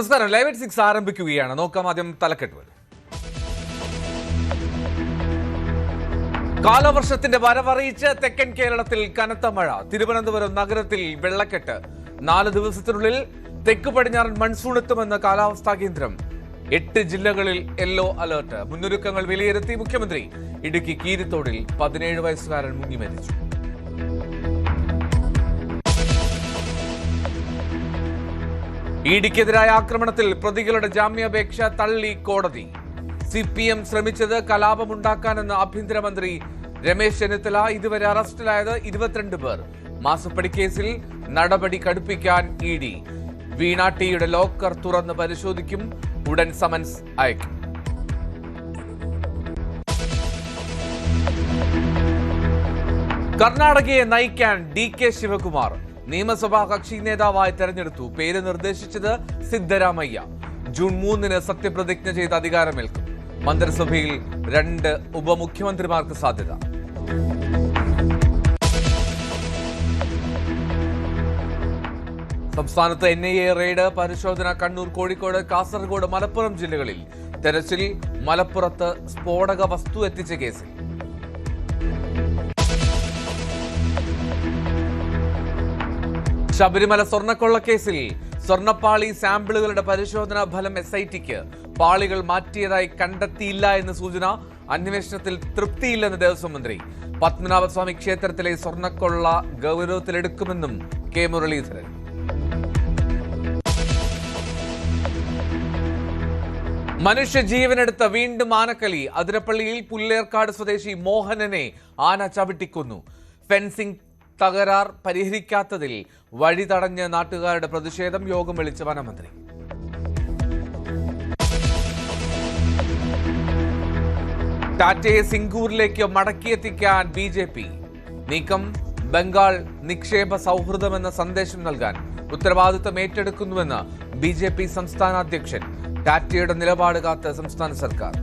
നമസ്കാരം. Live at 6 ആരംഭിക്കുകയാണ്. നോക്കാം ആദ്യം തലക്കെട്ടുകൾ. കാലവർഷത്തിന്റെ വരവറിയിച്ച് തെക്കൻ കേരളത്തിൽ കനത്ത മഴ. തിരുവനന്തപുരം നഗരത്തിൽ വെള്ളക്കെട്ട്. 4 ദിവസത്തിനുള്ളിൽ തെക്ക് പടിഞ്ഞാറൻ മൺസൂൺ എത്തുമെന്ന് കാലാവസ്ഥാ കേന്ദ്രം. 8 ജില്ലകളിൽ യെല്ലോ അലർട്ട്. മുന്നൊരുക്കങ്ങൾ വിലയിരുത്തി മുഖ്യമന്ത്രി. ഇടുക്കി കീരിത്തോടിൽ 17 വയസ്സുകാരൻ മുങ്ങി മരിച്ചു. ഇഡിക്കെതിരായ ആക്രമണത്തിൽ പ്രതികളുടെ ജാമ്യാപേക്ഷ തള്ളി കോടതി. CPM ശ്രമിച്ചത് കലാപമുണ്ടാക്കാനെന്ന് ആഭ്യന്തരമന്ത്രി രമേശ് ചെന്നിത്തല. ഇതുവരെ അറസ്റ്റിലായത് 22 പേർ. മാസപ്പടി കേസിൽ നടപടി കടുപ്പിക്കാൻ ED. വീണ ടിയുടെ ലോക്കർ തുറന്ന് പരിശോധിക്കും. ഉടൻ സമൻസ് അയക്കും. കർണാടകയെ നയിക്കാൻ DK ശിവകുമാർ നിയമസഭാ കക്ഷി നേതാവായി തെരഞ്ഞെടുത്തു. പേര് നിർദ്ദേശിച്ചത് സിദ്ധരാമയ്യ. ജൂൺ 3 സത്യപ്രതിജ്ഞ ചെയ്ത് അധികാരമേൽക്കും. മന്ത്രിസഭയിൽ 2 ഉപമുഖ്യമന്ത്രിമാർക്ക് സാധ്യത. സംസ്ഥാനത്ത് NIA റെയ്ഡ്. പരിശോധന കണ്ണൂർ, കോഴിക്കോട്, കാസർഗോഡ്, മലപ്പുറം ജില്ലകളിൽ. തെരച്ചിൽ മലപ്പുറത്ത് സ്ഫോടക വസ്തു എത്തിച്ച കേസിൽ. ശബരിമല സ്വർണ്ണക്കൊള്ളക്കേസിൽ സ്വർണ്ണപ്പാളി സാമ്പിളുകളുടെ പരിശോധനാ ഫലം SITക്ക്. പാളികൾ മാറ്റിയതായി കണ്ടെത്തിയില്ല എന്ന് സൂചന. അന്വേഷണത്തിൽ തൃപ്തിയില്ലെന്ന് ദേവസ്വം മന്ത്രി. പത്മനാഭസ്വാമി ക്ഷേത്രത്തിലെ സ്വർണ്ണക്കൊള്ള ഗൗരവത്തിലെടുക്കുമെന്നും K മുരളീധരൻ. മനുഷ്യജീവനെടുത്ത വീണ്ടും ആനക്കലി. അതിരപ്പള്ളിയിൽ പുല്ലേർക്കാട് സ്വദേശി മോഹനനെ ആന ചവിട്ടിക്കൊന്നു. ഫെൻസിംഗ് തകരാർ പരിഹരിക്കാത്തതിൽ വഴി തടഞ്ഞ് നാട്ടുകാരുടെ പ്രതിഷേധം. യോഗം വിളിച്ച വനമന്ത്രി. ടാറ്റയെ സിംഗൂരിലേക്ക് മടക്കിയെത്തിക്കാൻ BJP നീക്കം. ബംഗാൾ നിക്ഷേപ സൗഹൃദമെന്ന സന്ദേശം നൽകാൻ ഉത്തരവാദിത്തം ഏറ്റെടുക്കുന്നുവെന്ന് BJP സംസ്ഥാന അധ്യക്ഷൻ. ടാറ്റയുടെ നിലപാട് കാത്ത് സംസ്ഥാന സർക്കാർ.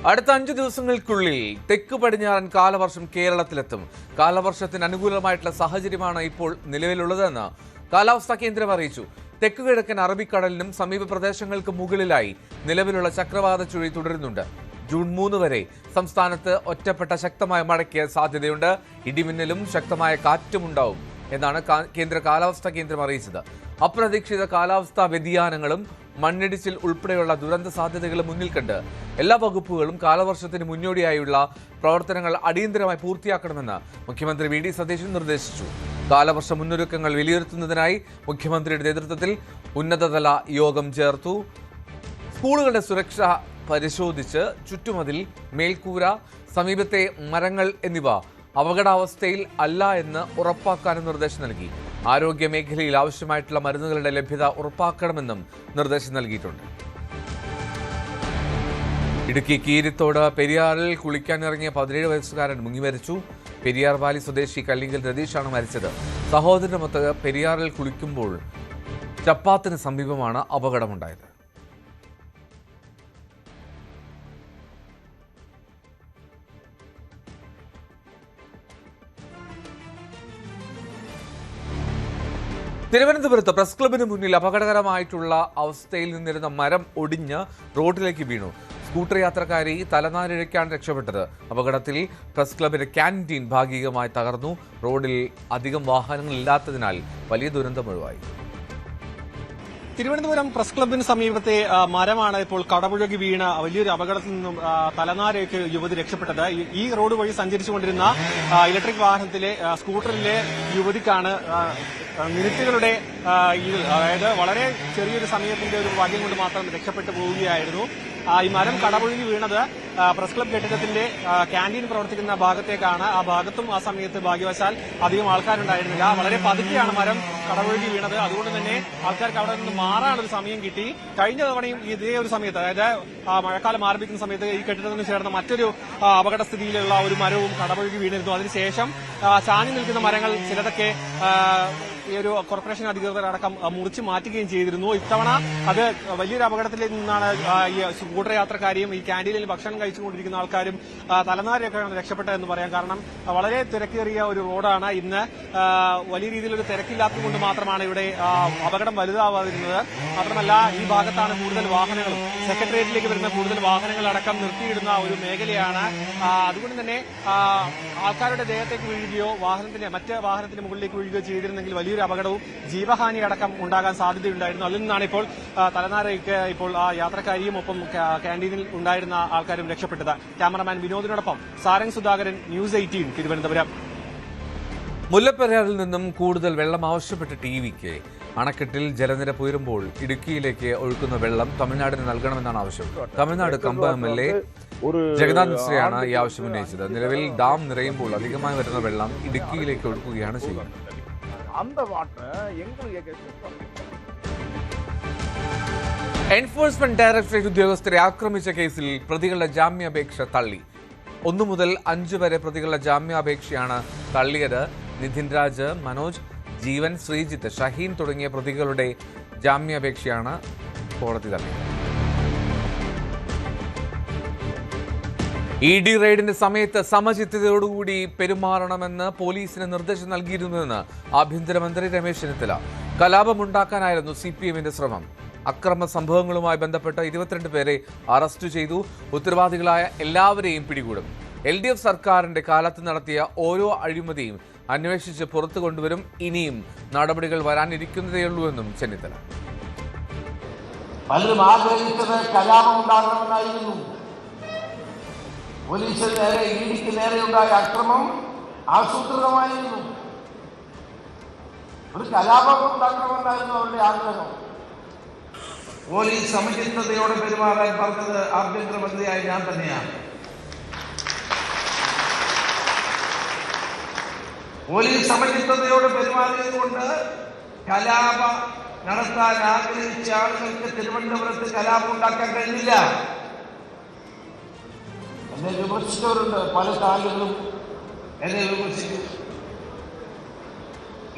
അടുത്ത 5 ദിവസങ്ങൾക്കുള്ളിൽ തെക്ക് പടിഞ്ഞാറൻ കാലവർഷം കേരളത്തിലെത്തും. കാലവർഷത്തിന് അനുകൂലമായിട്ടുള്ള സാഹചര്യമാണ് ഇപ്പോൾ നിലവിലുള്ളതെന്ന് കാലാവസ്ഥാ കേന്ദ്രം അറിയിച്ചു. തെക്ക് കിഴക്കൻ അറബിക്കടലിനും സമീപ പ്രദേശങ്ങൾക്ക് മുകളിലായി നിലവിലുള്ള ചക്രവാത ചുഴി തുടരുന്നുണ്ട്. ജൂൺ 3 വരെ സംസ്ഥാനത്ത് ഒറ്റപ്പെട്ട ശക്തമായ മഴയ്ക്ക് സാധ്യതയുണ്ട്. ഇടിമിന്നലും ശക്തമായ കാറ്റുമുണ്ടാവും എന്നാണ് കേന്ദ്ര കാലാവസ്ഥാ കേന്ദ്രം അറിയിച്ചത്. അപ്രതീക്ഷിത കാലാവസ്ഥാ വ്യതിയാനങ്ങളും മണ്ണിടിച്ചിൽ ഉൾപ്പെടെയുള്ള ദുരന്ത സാധ്യതകളും മുന്നിൽ കണ്ട് എല്ലാ വകുപ്പുകളും കാലവർഷത്തിന് മുന്നോടിയായുള്ള പ്രവർത്തനങ്ങൾ അടിയന്തരമായി പൂർത്തിയാക്കണമെന്ന് മുഖ്യമന്ത്രി VD സതീശൻ നിർദ്ദേശിച്ചു. കാലവർഷ മുന്നൊരുക്കങ്ങൾ വിലയിരുത്തുന്നതിനായി മുഖ്യമന്ത്രിയുടെ നേതൃത്വത്തിൽ ഉന്നതതല യോഗം ചേർത്തു. സ്കൂളുകളുടെ സുരക്ഷ പരിശോധിച്ച് ചുറ്റുമതിൽ, മേൽക്കൂര, സമീപത്തെ മരങ്ങൾ എന്നിവ അപകടാവസ്ഥയിൽ അല്ല എന്ന് ഉറപ്പാക്കാനും നിർദ്ദേശം നൽകി. ആരോഗ്യ മേഖലയിൽ ആവശ്യമായിട്ടുള്ള മരുന്നുകളുടെ ലഭ്യത ഉറപ്പാക്കണമെന്നും നിർദ്ദേശം നൽകിയിട്ടുണ്ട്. ഇടുക്കി കീരിത്തോട് പെരിയാറിൽ കുളിക്കാനിറങ്ങിയ 17 വയസ്സുകാരൻ മുങ്ങി മരിച്ചു. പെരിയാർ വാലി സ്വദേശി കല്ലിങ്കൽ രതീഷാണ് മരിച്ചത്. സഹോദരനൊത്ത് പെരിയാറിൽ കുളിക്കുമ്പോൾ ചപ്പാത്തിന് സമീപമാണ് അപകടമുണ്ടായത്. തിരുവനന്തപുരത്ത് പ്രസ് ക്ലബിന് മുന്നിൽ അപകടകരമായിട്ടുള്ള അവസ്ഥയിൽ നിന്നിരുന്ന മരം ഒടിഞ്ഞ് റോഡിലേക്ക് വീണു. സ്കൂട്ടർ യാത്രക്കാരി തലനാരിഴയ്ക്കാണ് രക്ഷപ്പെട്ടത്. അപകടത്തിൽ പ്രസ് ക്ലബിന്റെ ക്യാൻറ്റീൻ ഭാഗികമായി തകർന്നു. റോഡിൽ അധികം വാഹനങ്ങൾ ഇല്ലാത്തതിനാൽ വലിയ ദുരന്തം ഒഴിവായി. തിരുവനന്തപുരം പ്രസ് ക്ലബിന് സമീപത്തെ മരമാണ് ഇപ്പോൾ കടപുഴകി വീണ വലിയൊരു അപകടത്തിൽ നിന്നും തലനാരയ്ക്ക് യുവതി രക്ഷപ്പെട്ടത്. ഈ റോഡ് വഴി സഞ്ചരിച്ചുകൊണ്ടിരുന്ന ഇലക്ട്രിക് വാഹനത്തിലെ സ്കൂട്ടറിലെ യുവതിക്കാണ് മിനിറ്റുകളുടെ അതായത് വളരെ ചെറിയൊരു സമയത്തിന്റെ ഒരു ഭാഗ്യം കൊണ്ട് മാത്രം രക്ഷപ്പെട്ടു പോവുകയായിരുന്നു. ഈ മരം കടപുഴകി വീണത് പ്രസ് ക്ലബ് കെട്ടിടത്തിന്റെ ക്യാന്റീൻ പ്രവർത്തിക്കുന്ന ഭാഗത്തേക്കാണ്. ആ ഭാഗത്തും ആ സമയത്ത് ഭാഗ്യവശാൽ അധികം ആൾക്കാരുണ്ടായിരുന്നില്ല. വളരെ പതുക്കെയാണ് മരം കടപുഴകി വീണത്. അതുകൊണ്ട് തന്നെ ആൾക്കാർക്ക് അവിടെ നിന്ന് മാറാനൊരു സമയം കിട്ടി. കഴിഞ്ഞ തവണയും ഇതേ ഒരു സമയത്ത്, അതായത് മഴക്കാലം ആരംഭിക്കുന്ന സമയത്ത് ഈ കെട്ടിടത്തിന് ചേർന്ന മറ്റൊരു അപകടസ്ഥിതിയിലുള്ള ഒരു മരവും കടപുഴകി വീണിരുന്നു. അതിനുശേഷം ചാഞ്ഞു നിൽക്കുന്ന മരങ്ങൾ ചിലതൊക്കെ ഈ ഒരു കോർപ്പറേഷൻ അധികൃതരടക്കം മുറിച്ചു മാറ്റുകയും ചെയ്തിരുന്നു. ഇത്തവണ അത് വലിയൊരു അപകടത്തിൽ നിന്നാണ് ഈ സ്കൂട്ടർ യാത്രക്കാരെയും ഈ ക്യാൻറ്റീനിൽ ഭക്ഷണം കഴിച്ചുകൊണ്ടിരിക്കുന്ന ആൾക്കാരും തലനാരിയൊക്കെയാണ് രക്ഷപ്പെട്ടതെന്ന് പറയാം. കാരണം വളരെ തിരക്കേറിയ ഒരു റോഡാണ്. ഇന്ന് വലിയ രീതിയിലൊരു തിരക്കില്ലാത്തതുകൊണ്ട് മാത്രമാണ് ഇവിടെ അപകടം വലുതാവാതിരുന്നത്. മാത്രമല്ല ഈ ഭാഗത്താണ് കൂടുതൽ വാഹനങ്ങളും സെക്രട്ടേറിയറ്റിലേക്ക് വരുന്ന കൂടുതൽ വാഹനങ്ങളടക്കം നിർത്തിയിടുന്ന ഒരു മേഖലയാണ്. അതുകൊണ്ട് തന്നെ ആൾക്കാരുടെ ദേഹത്തേക്ക് വീഴുകയോ മറ്റ് വാഹനത്തിന് മുകളിലേക്ക് വീഴുകയോ ചെയ്തിരുന്നെങ്കിൽ വലിയൊരു അപകടവും ജീവഹാനി അടക്കം ഉണ്ടാകാൻ സാധ്യതയുണ്ടായിരുന്നു. അതിൽ നിന്നാണ് ഇപ്പോൾ തലനാരയ്ക്ക് ഇപ്പോൾ ആ യാത്രക്കാരിയും ഒപ്പം ക്യാന്റീനിൽ ഉണ്ടായിരുന്ന ആൾക്കാരും രക്ഷപ്പെട്ടത്. ക്യാമറമാൻ വിനോദിനോടൊപ്പം സാരംഗ് സുധാകരൻ, ന്യൂസ് 18 തിരുവനന്തപുരം. മുല്ലപ്പെരിയാറിൽ നിന്നും കൂടുതൽ വെള്ളം ആവശ്യപ്പെട്ട ടിവിക്ക് അണക്കെട്ടിൽ ജലനിരപ്പ് ഉയരുമ്പോൾ ഇടുക്കിയിലേക്ക് ഒഴുക്കുന്ന വെള്ളം തമിഴ്നാടിന് നൽകണമെന്നാണ് ആവശ്യം. തമിഴ്നാട് കമ്പ MLA ജഗന്നാഥ് മിശ്രയാണ് ഈ ആവശ്യം ഉന്നയിച്ചത്. നിലവിൽ ഡാം നിറയുമ്പോൾ അധികമായി വരുന്ന വെള്ളം ഇടുക്കിയിലേക്ക് ഒഴുക്കുകയാണ് ചെയ്യുന്നത്. എൻഫോഴ്സ്മെന്റ് ഡയറക്ടറേറ്റ് ഉദ്യോഗസ്ഥരെ ആക്രമിച്ച കേസിൽ പ്രതികളുടെ ജാമ്യാപേക്ഷ തള്ളി. 1 മുതൽ 5 വരെ പ്രതികളുടെ ജാമ്യാപേക്ഷയാണ് തള്ളിയത്. നിധിൻ രാജ്, മനോജ്, ജീവൻ, ശ്രീജിത്ത്, ഷഹീൻ തുടങ്ങിയ പ്രതികളുടെ ജാമ്യാപേക്ഷയാണ് കോടതി തള്ളിയത്. ED റെയ്ഡിന്റെ സമയത്ത് സമചിത്തതയോടുകൂടി പെരുമാറണമെന്ന് പോലീസിന് നിർദ്ദേശം നൽകിയിരുന്നുവെന്ന് ആഭ്യന്തരമന്ത്രി രമേശ് ചെന്നിത്തല. കലാപമുണ്ടാക്കാനായിരുന്നു CPMന്റെ ശ്രമം. അക്രമ സംഭവങ്ങളുമായി ബന്ധപ്പെട്ട 22 പേരെ അറസ്റ്റ് ചെയ്തു. ഉത്തരവാദികളായ എല്ലാവരെയും പിടികൂടും. LDF സർക്കാരിന്റെ കാലത്ത് നടത്തിയ ഓരോ അഴിമതിയും അന്വേഷിച്ച് പുറത്തു കൊണ്ടുവരും. ഇനിയും നടപടികൾ വരാനിരിക്കുന്നതേയുള്ളൂവെന്നും ചെന്നിത്തല. പലരും ആഗ്രഹിച്ചത് കലാപമുണ്ടാകണമെന്നായിരുന്നു. പോലീസിന് നേരെ, EDക്ക് നേരെയുണ്ടായ അക്രമം ആസൂത്രിതമായിരുന്നു. ഒരു കലാപം ഉണ്ടാക്കണമെന്നായിരുന്നു അവരുടെ ആഗ്രഹം. പോലീസ് സമചിത്തതയോടെ പെരുമാറാൻ പറഞ്ഞത് ആഭ്യന്തരമന്ത്രിയായ ഞാൻ തന്നെയാണ്. പോലീസ് സമചിത്തതയോടെ പെരുമാറിയതുകൊണ്ട് കലാപം നടത്താൻ ആഗ്രഹിച്ച ആളുകൾക്ക് തിരുവനന്തപുരത്ത് കലാപം ഉണ്ടാക്കാൻ കഴിഞ്ഞില്ല. എന്നെ വിമർശിച്ചവരുണ്ട്, പല ചാനലുകളും എന്നെ വിമർശിച്ചു.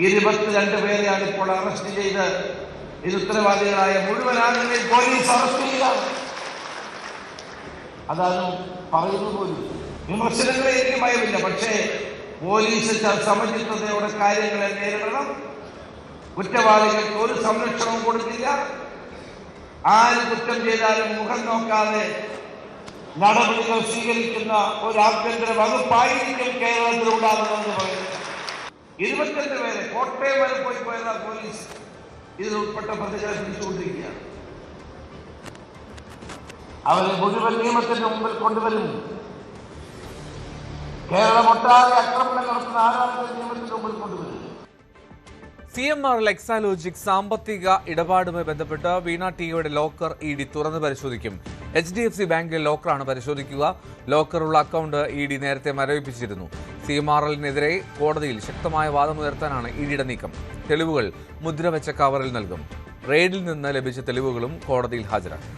22 പേരെയാണ് ഇപ്പോൾ അറസ്റ്റ് ചെയ്ത് ഇത് ഉത്തരവാദികളായ മുഴുവൻ ആളുകളെയും പോലീസ് അറസ്റ്റ് ചെയ്യുക. അതാണ് പറയുന്നത് പോലും. വിമർശനങ്ങളെ എനിക്ക് ഭയമില്ല. പക്ഷേ പോലീസ് സമചിത്തതയോടെ കാര്യങ്ങളെ നേരിടണം. കുറ്റവാളികൾക്ക് ഒരു സംരക്ഷണവും കൊടുക്കില്ല. ആര് കുറ്റം ചെയ്താലും മുഖം നോക്കാതെ നടപടികൾ സ്വീകരിക്കുന്ന ഒരു ആഭ്യന്തര വകുപ്പായിരിക്കും കേരളത്തിൽ ഉണ്ടാകുന്നതെന്ന് പറയുന്നത്. 22 പേരെ കോട്ടയം വരെ പോയതാ പോലീസ് ഇതിൽ ഉൾപ്പെട്ട പ്രതികളെ പിടിച്ചുകൊണ്ടിരിക്കുകയാണ്. അവരെ മുഴുവൻ നിയമത്തിന്റെ മുമ്പിൽ കൊണ്ടുവരും. കേരളം ഒട്ടാകെ ആക്രമണം നടത്തുന്ന ആരാധന നിയമത്തിന്റെ മുമ്പിൽ കൊണ്ടുവരും. CMRL എക്സാലോജിക് സാമ്പത്തിക ഇടപാടുമായി ബന്ധപ്പെട്ട് വീണ ടിയുടെ ലോക്കർ ED തുറന്ന് പരിശോധിക്കും. HDFC ബാങ്കിലെ ലോക്കറാണ് പരിശോധിക്കുക. ലോക്കറുള്ള അക്കൗണ്ട് ED നേരത്തെ മരവിപ്പിച്ചിരുന്നു. CMRLനെതിരെ കോടതിയിൽ ശക്തമായ വാദമുയർത്താനാണ് EDയുടെ നീക്കം. തെളിവുകൾ മുദ്രവെച്ച കവറിൽ നൽകും. റെയ്ഡിൽ നിന്ന് ലഭിച്ച തെളിവുകളും കോടതിയിൽ ഹാജരാക്കും.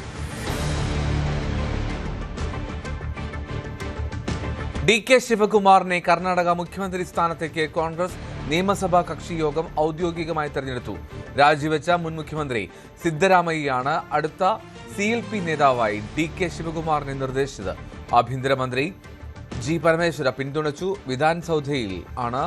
DK ശിവകുമാറിനെ കർണാടക മുഖ്യമന്ത്രി സ്ഥാനത്തേക്ക് കോൺഗ്രസ് നിയമസഭാ കക്ഷി യോഗം ഔദ്യോഗികമായി തെരഞ്ഞെടുത്തു. രാജിവെച്ച മുൻ മുഖ്യമന്ത്രി സിദ്ധരാമയ്യയാണ് അടുത്ത CLP നേതാവായി DK ശിവകുമാറിനെ നിർദ്ദേശിച്ചത്. ആഭ്യന്തരമന്ത്രി G പരമേശ്വര പിന്തുണച്ചു. വിധാൻസൗധയിൽ ആണ്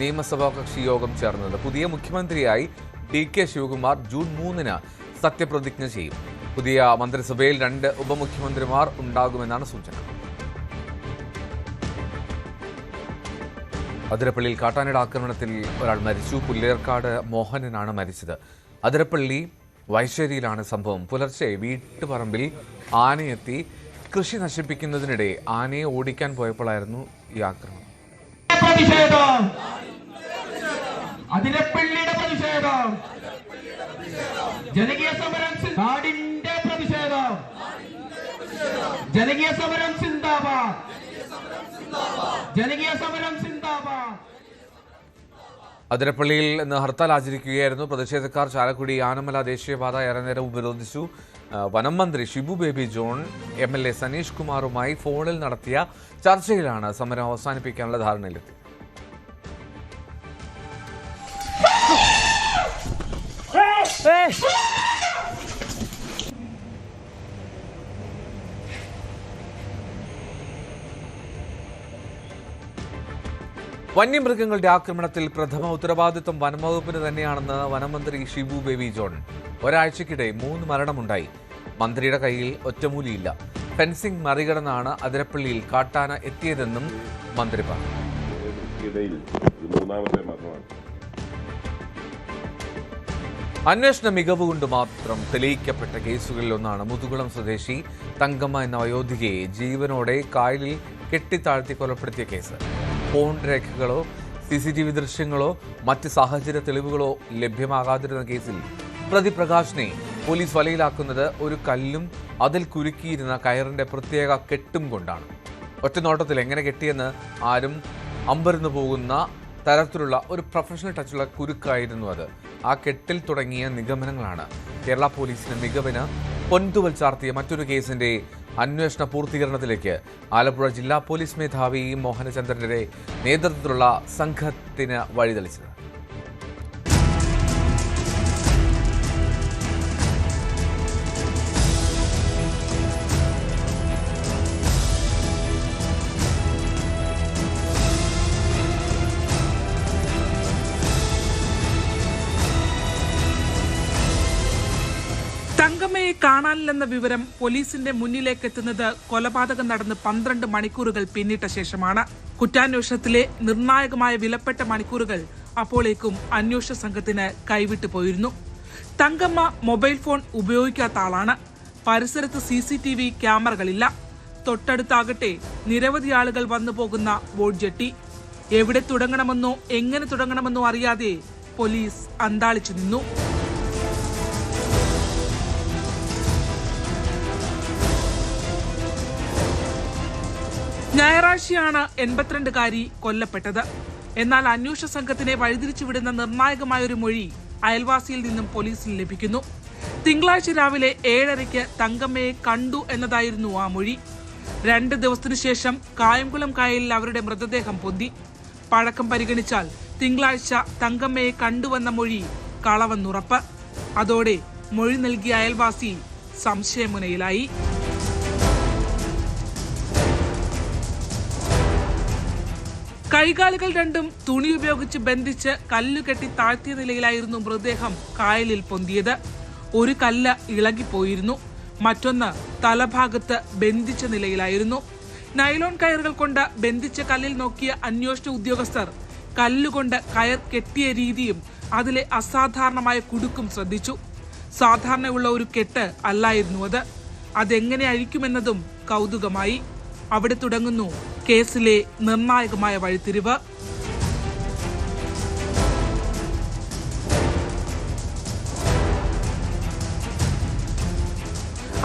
നിയമസഭാ കക്ഷി യോഗം ചേർന്നത്. പുതിയ മുഖ്യമന്ത്രിയായി DK ശിവകുമാർ ജൂൺ 3-ന് സത്യപ്രതിജ്ഞ ചെയ്യും. പുതിയ മന്ത്രിസഭയിൽ 2 ഉപമുഖ്യമന്ത്രിമാർ ഉണ്ടാകുമെന്നാണ് സൂചന. അതിരപ്പള്ളിയിൽ കാട്ടാനയുടെ ആക്രമണത്തിൽ ഒരാൾ മരിച്ചു. പുല്ലേർക്കാട് മോഹനനാണ് മരിച്ചത്. അതിരപ്പള്ളി വൈശ്ശേരിയിലാണ് സംഭവം. പുലർച്ചെ വീട്ടുപറമ്പിൽ ആനയെത്തി കൃഷി നശിപ്പിക്കുന്നതിനിടെ ആനയെ ഓടിക്കാൻ പോയപ്പോഴായിരുന്നു ഈ ആക്രമണം. അതിരപ്പള്ളിയുടെ പ്രതിഷേധം, ജനകീയ സമരം, നാടിന്റെ പ്രതിഷേധം, ജനകീയ സമരം സിന്ദാബാദ്, ജനകീയ സമരം സിന്ദാബാദ്. അതിരപ്പള്ളിയിൽ ഇന്ന് ഹർത്താൽ ആചരിക്കുകയായിരുന്നു പ്രതിഷേധക്കാർ. ചാലക്കുടി ആനമല ദേശീയപാത ഏറെ നേരം ഉപരോധിച്ചു. വനം മന്ത്രി ഷിബു ബേബി ജോൺ MLA സനീഷ് കുമാറുമായി ഫോണിൽ നടത്തിയ ചർച്ചയിലാണ് സമരം അവസാനിപ്പിക്കാനുള്ള ധാരണയിലെത്തിയത്. വന്യമൃഗങ്ങളുടെ ആക്രമണത്തിൽ പ്രഥമ ഉത്തരവാദിത്വം വനംവകുപ്പിന് തന്നെയാണെന്ന് വനമന്ത്രി ഷിബു ബേബി ജോൺ. ഒരാഴ്ചക്കിടെ 3 മരണമുണ്ടായി. മന്ത്രിയുടെ കയ്യിൽ ഒറ്റമൂലിയില്ല. ഫെൻസിംഗ് മറികടന്നാണ് അതിരപ്പള്ളിയിൽ കാട്ടാന എത്തിയതെന്നും മന്ത്രി പറഞ്ഞു. അന്വേഷണ മികവ് കൊണ്ട് മാത്രം തെളിയിക്കപ്പെട്ട കേസുകളിലൊന്നാണ് മുതുകുളം സ്വദേശി തങ്കമ്മ എന്ന വയോധികയെ ജീവനോടെ കായലിൽ കെട്ടിത്താഴ്ത്തി കൊലപ്പെടുത്തിയ കേസ്. ഫോൺ രേഖകളോ CCTV ദൃശ്യങ്ങളോ മറ്റ് സാഹചര്യ തെളിവുകളോ ലഭ്യമാകാതിരുന്ന കേസിൽ പ്രതി പ്രകാശിനെ പോലീസ് വലയിലാക്കുന്നത് ഒരു കല്ലും അതിൽ കുരുക്കിയിരുന്ന കയറിന്റെ പ്രത്യേക കെട്ടും കൊണ്ടാണ്. ഒറ്റനോട്ടത്തിൽ എങ്ങനെ കെട്ടിയെന്ന് ആരും അമ്പരന്നു പോകുന്ന തരത്തിലുള്ള ഒരു പ്രൊഫഷണൽ ടച്ചുള്ള കുരുക്കായിരുന്നു അത്. ആ കെട്ടിൽ തുടങ്ങിയ നിഗമനങ്ങളാണ് കേരള പോലീസിന് മികവിന് പൊൻതുവൽ ചാർത്തിയ മറ്റൊരു കേസിന്റെ അന്വേഷണ പൂർത്തീകരണത്തിലേക്ക് ആലപ്പുഴ ജില്ലാ പോലീസ് മേധാവി മോഹനചന്ദ്രന്റെ നേതൃത്വത്തിലുള്ള സംഘത്തിന് വഴിതെളിച്ചത്. തങ്കമ്മയെ കാണാനില്ലെന്ന വിവരം പോലീസിന്റെ മുന്നിലേക്ക് എത്തുന്നത് കൊലപാതകം നടന്ന് 12 മണിക്കൂറുകൾ പിന്നിട്ട ശേഷമാണ്. കുറ്റാന്വേഷണത്തിലെ നിർണായകമായ വിലപ്പെട്ട മണിക്കൂറുകൾ അപ്പോഴേക്കും അന്വേഷണ സംഘത്തിന് കൈവിട്ടു പോയിരുന്നു. തങ്കമ്മ മൊബൈൽ ഫോൺ ഉപയോഗിക്കാത്ത ആളാണ്. പരിസരത്ത് CCTV ക്യാമറകളില്ല. തൊട്ടടുത്താകട്ടെ നിരവധി ആളുകൾ വന്നു പോകുന്ന ബോട്ട് ജെട്ടി. എവിടെ തുടങ്ങണമെന്നോ എങ്ങനെ തുടങ്ങണമെന്നോ അറിയാതെ പോലീസ് അന്താളിച്ചു നിന്നു. ഞായറാഴ്ചയാണ് 82-കാരി കൊല്ലപ്പെട്ടത്. എന്നാൽ അന്വേഷണ സംഘത്തിനെ വഴിതിരിച്ചുവിടുന്ന നിർണായകമായൊരു മൊഴി അയൽവാസിയിൽ നിന്നും പോലീസിന് ലഭിക്കുന്നു. തിങ്കളാഴ്ച രാവിലെ 7:30 തങ്കമ്മയെ കണ്ടു എന്നതായിരുന്നു ആ മൊഴി. 2 ദിവസത്തിനു ശേഷം കായംകുളം കായലിൽ അവരുടെ മൃതദേഹം പൊന്തി. പഴക്കം പരിഗണിച്ചാൽ തിങ്കളാഴ്ച തങ്കമ്മയെ കണ്ടുവെന്ന മൊഴി കളവെന്നുറപ്പ്. അതോടെ മൊഴി നൽകിയ അയൽവാസി സംശയമുനയിലായി. കൈകാലുകൾ രണ്ടും തുണി ഉപയോഗിച്ച് ബന്ധിച്ച് കല്ലുകെട്ടി താഴ്ത്തിയ നിലയിലായിരുന്നു മൃതദേഹം കായലിൽ പൊന്തിയത്. ഒരു കല്ല് ഇളകിപ്പോയിരുന്നു, മറ്റൊന്ന് തലഭാഗത്ത് ബന്ധിച്ച നിലയിലായിരുന്നു. നൈലോൺ കയറുകൾ കൊണ്ട് ബന്ധിച്ച കല്ലിൽ നോക്കിയ അന്വേഷണ ഉദ്യോഗസ്ഥർ കല്ലുകൊണ്ട് കയർ കെട്ടിയ രീതിയും അതിലെ അസാധാരണമായ കുടുക്കും ശ്രദ്ധിച്ചു. സാധാരണയുള്ള ഒരു കെട്ട് അല്ലായിരുന്നു അത്. അതെങ്ങനെ അഴിക്കുമെന്നതും കൗതുകമായി. അവിടെ തുടങ്ങുന്നു കേസിലെ നിർണായകമായ വഴിത്തിരിവ്.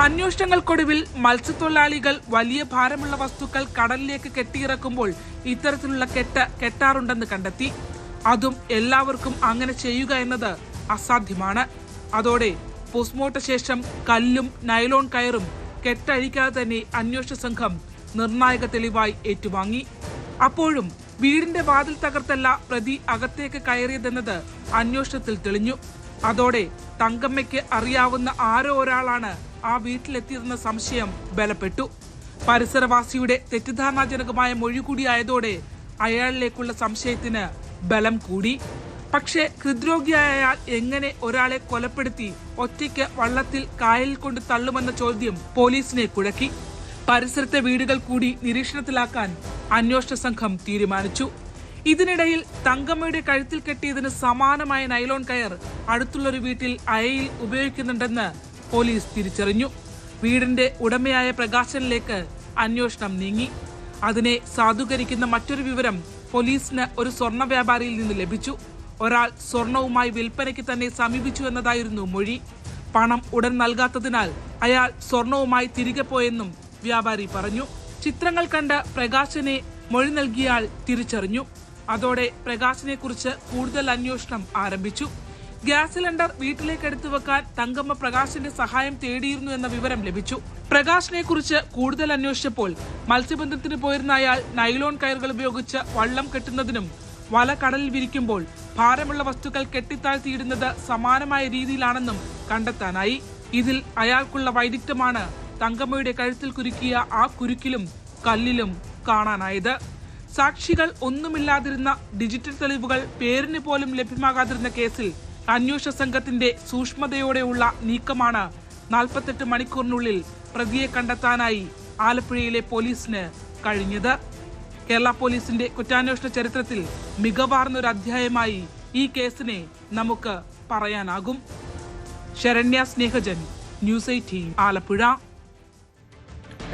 അന്വേഷണങ്ങൾക്കൊടുവിൽ മത്സ്യത്തൊഴിലാളികൾ വലിയ ഭാരമുള്ള വസ്തുക്കൾ കടലിലേക്ക് കെട്ടിയിറക്കുമ്പോൾ ഇത്തരത്തിലുള്ള കെട്ട് കെട്ടാറുണ്ടെന്ന് കണ്ടെത്തി. അതും എല്ലാവർക്കും അങ്ങനെ ചെയ്യുക എന്നത് അസാധ്യമാണ്. അതോടെ പോസ്റ്റ്മോർട്ടം ശേഷം കല്ലും നൈലോൺ കയറും കെട്ടഴിക്കാതെ തന്നെ അന്വേഷണ സംഘം നിർണായക തെളിവായി ഏറ്റുവാങ്ങി. അപ്പോഴും വീടിന്റെ വാതിൽ തകർത്തല്ല പ്രതി അകത്തേക്ക് കയറിയതെന്നത് അന്വേഷണത്തിൽ തെളിഞ്ഞു. അതോടെ തങ്കമ്മയ്ക്ക് അറിയാവുന്ന ആരോ ഒരാളാണ് ആ വീട്ടിലെത്തിയതെന്ന സംശയം ബലപ്പെട്ടു. പരിസരവാസിയുടെ തെറ്റിദ്ധാരണാജനകമായ മൊഴി കൂടിയായതോടെ അയാളിലേക്കുള്ള സംശയത്തിന് ബലം കൂടി. പക്ഷേ ഹൃദ്രോഗിയായ അയാൾ എങ്ങനെ ഒരാളെ കൊലപ്പെടുത്തി ഒറ്റയ്ക്ക് വള്ളത്തിൽ കായലിൽ കൊണ്ട് തള്ളുമെന്ന ചോദ്യം പോലീസിനെ കുഴക്കി. പരിസരത്തെ വീടുകൾ കൂടി നിരീക്ഷണത്തിലാക്കാൻ അന്വേഷണ സംഘം തീരുമാനിച്ചു. ഇതിനിടയിൽ തങ്കമ്മയുടെ കഴുത്തിൽ കെട്ടിയതിന് സമാനമായ നൈലോൺ കയർ അടുത്തുള്ളൊരു വീട്ടിൽ അയയിൽ ഉപയോഗിക്കുന്നുണ്ടെന്ന് പോലീസ് തിരിച്ചറിഞ്ഞു. വീടിന്റെ ഉടമയായ പ്രകാശനിലേക്ക് അന്വേഷണം നീങ്ങി. അതിനെ സാധൂകരിക്കുന്ന മറ്റൊരു വിവരം പോലീസിന് ഒരു സ്വർണ്ണ വ്യാപാരിയിൽ നിന്ന് ലഭിച്ചു. ഒരാൾ സ്വർണവുമായി വിൽപ്പനയ്ക്ക് തന്നെ സമീപിച്ചു എന്നതായിരുന്നു മൊഴി. പണം ഉടൻ നൽകാത്തതിനാൽ അയാൾ സ്വർണവുമായി തിരികെ പോയെന്നും വ്യാപാരി പറഞ്ഞു. ചിത്രങ്ങൾ കണ്ട് പ്രകാശനെ മൊഴി നൽകിയയാൾ തിരിച്ചറിഞ്ഞു. അതോടെ പ്രകാശിനെ കുറിച്ച് കൂടുതൽ അന്വേഷണം ആരംഭിച്ചു. ഗ്യാസ് സിലിണ്ടർ വീട്ടിലേക്ക് എടുത്തു വെക്കാൻ തങ്കമ്മ പ്രകാശിന്റെ സഹായം തേടിയിരുന്നു എന്ന വിവരം ലഭിച്ചു. പ്രകാശിനെ കുറിച്ച് കൂടുതൽ അന്വേഷിച്ചപ്പോൾ മത്സ്യബന്ധനത്തിന് പോയിരുന്ന അയാൾ നൈലോൺ കയറുകൾ ഉപയോഗിച്ച് വള്ളം കെട്ടുന്നതിനും വല കടലിൽ വിരിക്കുമ്പോൾ ഭാരമുള്ള വസ്തുക്കൾ കെട്ടിത്താഴ്ത്തിയിടുന്നത് സമാനമായ രീതിയിലാണെന്നും കണ്ടെത്താനായി. ഇതിൽ അയാൾക്കുള്ള വൈദഗ്ധ്യമാണ് തങ്കമ്മയുടെ കഴുത്തിൽ കുരുക്കിയ ആ കുരുക്കിലും കല്ലിലും കാണാനായത്. സാക്ഷികൾ ഒന്നുമില്ലാതിരുന്ന ഡിജിറ്റൽ തെളിവുകൾ പേരിന് പോലും ലഭ്യമാകാതിരുന്ന കേസിൽ അന്വേഷണ സംഘത്തിന്റെ സൂക്ഷ്മതയോടെയുള്ള നീക്കമാണ് 48 മണിക്കൂറിനുള്ളിൽ പ്രതിയെ കണ്ടെത്താനായി ആലപ്പുഴയിലെ പോലീസിന് കഴിഞ്ഞത്. കേരള പോലീസിന്റെ കുറ്റാന്വേഷണ ചരിത്രത്തിൽ മികവാർന്നൊരു അധ്യായമായി ഈ കേസിനെ നമുക്ക് പറയാനാകും. ശരണ്യ സ്നേഹജൻ, ന്യൂസ് 18 ആലപ്പുഴ.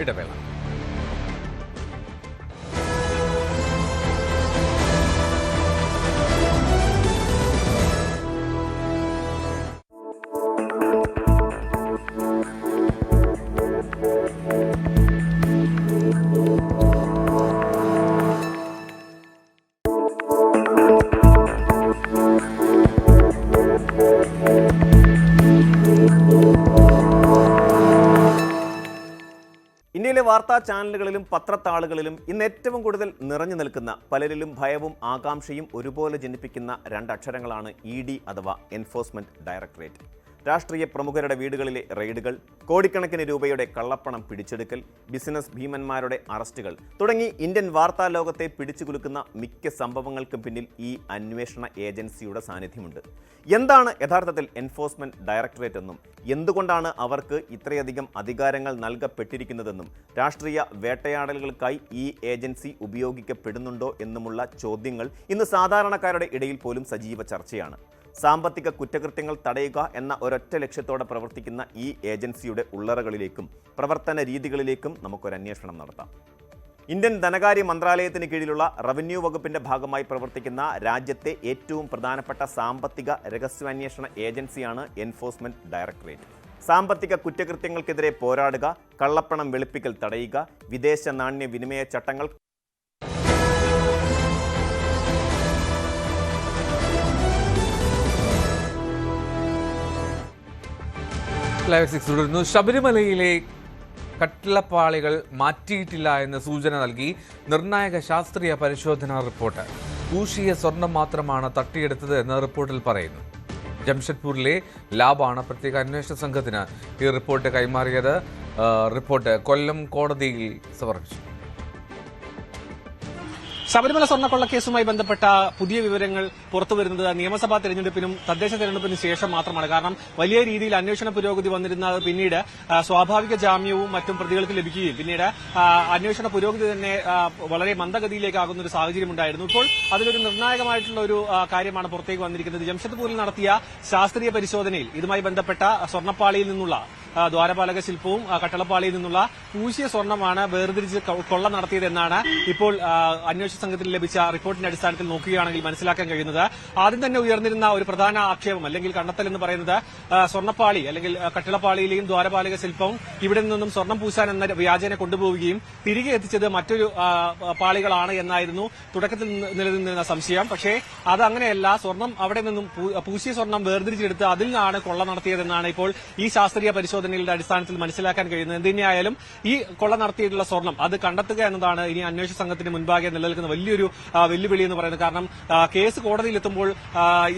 ഇടവേള. ഇന്ത്യയിലെ വാർത്താ ചാനലുകളിലും പത്രത്താളുകളിലും ഇന്ന് ഏറ്റവും കൂടുതൽ നിറഞ്ഞു നിൽക്കുന്ന, പലരിലും ഭയവും ആകാംക്ഷയും ഒരുപോലെ ജനിപ്പിക്കുന്ന രണ്ടക്ഷരങ്ങളാണ് ED അഥവാ എൻഫോഴ്സ്മെന്റ് ഡയറക്ടറേറ്റ്. രാഷ്ട്രീയ പ്രമുഖരുടെ വീടുകളിലെ റെയ്ഡുകൾ, കോടിക്കണക്കിന് രൂപയുടെ കള്ളപ്പണം പിടിച്ചെടുക്കൽ, ബിസിനസ് ഭീമന്മാരുടെ അറസ്റ്റുകൾ തുടങ്ങി ഇന്ത്യൻ വാർത്താ ലോകത്തെ പിടിച്ചുകുലുക്കുന്ന മിക്ക സംഭവങ്ങൾക്കും പിന്നിൽ ഈ അന്വേഷണ ഏജൻസിയുടെ സാന്നിധ്യമുണ്ട്. എന്താണ് യഥാർത്ഥത്തിൽ എൻഫോഴ്സ്മെന്റ് ഡയറക്ടറേറ്റ് എന്നും എന്തുകൊണ്ടാണ് അവർക്ക് ഇത്രയധികം അധികാരങ്ങൾ നൽകപ്പെട്ടിരിക്കുന്നതെന്നും രാഷ്ട്രീയ വേട്ടയാടലുകൾക്കായി ഈ ഏജൻസി ഉപയോഗിക്കപ്പെടുന്നുണ്ടോ എന്നുമുള്ള ചോദ്യങ്ങൾ ഇന്ന് സാധാരണക്കാരുടെ ഇടയിൽ പോലും സജീവ ചർച്ചയാണ്. സാമ്പത്തിക കുറ്റകൃത്യങ്ങൾ തടയുക എന്ന ഒരൊറ്റ ലക്ഷ്യത്തോടെ പ്രവർത്തിക്കുന്ന ഈ ഏജൻസിയുടെ ഉള്ളറകളിലേക്കും പ്രവർത്തന രീതികളിലേക്കും നമുക്കൊരന്വേഷണം നടത്താം. ഇന്ത്യൻ ധനകാര്യ മന്ത്രാലയത്തിന് കീഴിലുള്ള റവന്യൂ വകുപ്പിന്റെ ഭാഗമായി പ്രവർത്തിക്കുന്ന രാജ്യത്തെ ഏറ്റവും പ്രധാനപ്പെട്ട സാമ്പത്തിക രഹസ്യാന്വേഷണ ഏജൻസിയാണ് എൻഫോഴ്സ്മെന്റ് ഡയറക്ടറേറ്റ്. സാമ്പത്തിക കുറ്റകൃത്യങ്ങൾക്കെതിരെ പോരാടുക, കള്ളപ്പണം വെളുപ്പിക്കൽ തടയുക, വിദേശ നാണ്യ വിനിമയ ചട്ടങ്ങൾ തുടരുന്നു. ശബരിമലയിലെ കട്ടിളപ്പാളികൾ മാറ്റിയിട്ടില്ല എന്ന് സൂചന നൽകി നിർണായക ശാസ്ത്രീയ പരിശോധനാ റിപ്പോർട്ട്. പൂശിയ സ്വർണം മാത്രമാണ് തട്ടിയെടുത്തത് എന്ന് റിപ്പോർട്ടിൽ പറയുന്നു. ജംഷഡ്പൂരിലെ ലാബാണ് പ്രത്യേക അന്വേഷണ സംഘത്തിന് ഈ റിപ്പോർട്ട് കൈമാറിയത്. റിപ്പോർട്ട് കൊല്ലം കോടതിയിൽ സമർപ്പിച്ചു. ശബരിമല സ്വർണ്ണക്കൊള്ള കേസുമായി ബന്ധപ്പെട്ട പുതിയ വിവരങ്ങൾ പുറത്തുവരുന്നത് നിയമസഭാ തെരഞ്ഞെടുപ്പിനും തദ്ദേശ തെരഞ്ഞെടുപ്പിനും ശേഷം മാത്രമാണ്. കാരണം വലിയ രീതിയിൽ അന്വേഷണ പുരോഗതി വന്നിരുന്നത് പിന്നീട് സ്വാഭാവിക ജാമ്യവും മറ്റും പ്രതികൾക്ക് ലഭിക്കുകയും പിന്നീട് അന്വേഷണ പുരോഗതി തന്നെ വളരെ മന്ദഗതിയിലേക്കാകുന്ന ഒരു സാഹചര്യം ഉണ്ടായിരുന്നു. ഇപ്പോൾ അതിലൊരു നിർണായകമായിട്ടുള്ള ഒരു കാര്യമാണ് പുറത്തേക്ക് വന്നിരിക്കുന്നത്. ജംഷഡ്പൂരിൽ നടത്തിയ ശാസ്ത്രീയ പരിശോധനയിൽ ഇതുമായി ബന്ധപ്പെട്ട സ്വർണ്ണപ്പാളിയിൽ നിന്നുള്ള ദ്വാരപാലക ശില്പവും കട്ടളപ്പാളിയിൽ നിന്നുള്ള പൂശിയ സ്വർണ്ണമാണ് വേർതിരിച്ച് കൊള്ള നടത്തിയതെന്നാണ് ഇപ്പോൾ അന്വേഷണ സംഘത്തിന് ലഭിച്ച റിപ്പോർട്ടിന്റെ അടിസ്ഥാനത്തിൽ നോക്കുകയാണെങ്കിൽ മനസ്സിലാക്കാൻ കഴിയുന്നത്. ആദ്യം തന്നെ ഉയർന്നിരുന്ന ഒരു പ്രധാന ആക്ഷേപം അല്ലെങ്കിൽ കണ്ടെത്തൽ എന്ന് പറയുന്നത് സ്വർണ്ണപ്പാളി അല്ലെങ്കിൽ കട്ടിളപ്പാളിയിലെയും ദ്വാരപാലക ശില്പവും ഇവിടെ നിന്നും സ്വർണ്ണം പൂശാൻ എന്ന വ്യാജേന കൊണ്ടുപോവുകയും തിരികെ എത്തിച്ചത് മറ്റൊരു പാളികളാണ് എന്നായിരുന്നു തുടക്കത്തിൽ നിലനിന്നിരുന്ന സംശയം. പക്ഷേ അത് അങ്ങനെയല്ല. സ്വർണം അവിടെ നിന്നും പൂശിയ സ്വർണം വേർതിരിച്ചെടുത്ത് അതിൽ നിന്നാണ് കൊള്ള നടത്തിയതെന്നാണ് ഇപ്പോൾ ഈ ശാസ്ത്രീയ പരിശോധനയുടെ അടിസ്ഥാനത്തിൽ മനസ്സിലാക്കാൻ കഴിയുന്നത്. എന്തിനായാലും ഈ കൊള്ള നടത്തിയിട്ടുള്ള സ്വർണം അത് കണ്ടെത്തുക എന്നതാണ് ഇനി അന്വേഷണ സംഘത്തിന് മുൻപാകെ നിലനിൽക്കുന്ന വലിയൊരു വെല്ലുവിളി എന്ന് പറയുന്നത്. കാരണം കേസ് കോടതിയിലെത്തുമ്പോൾ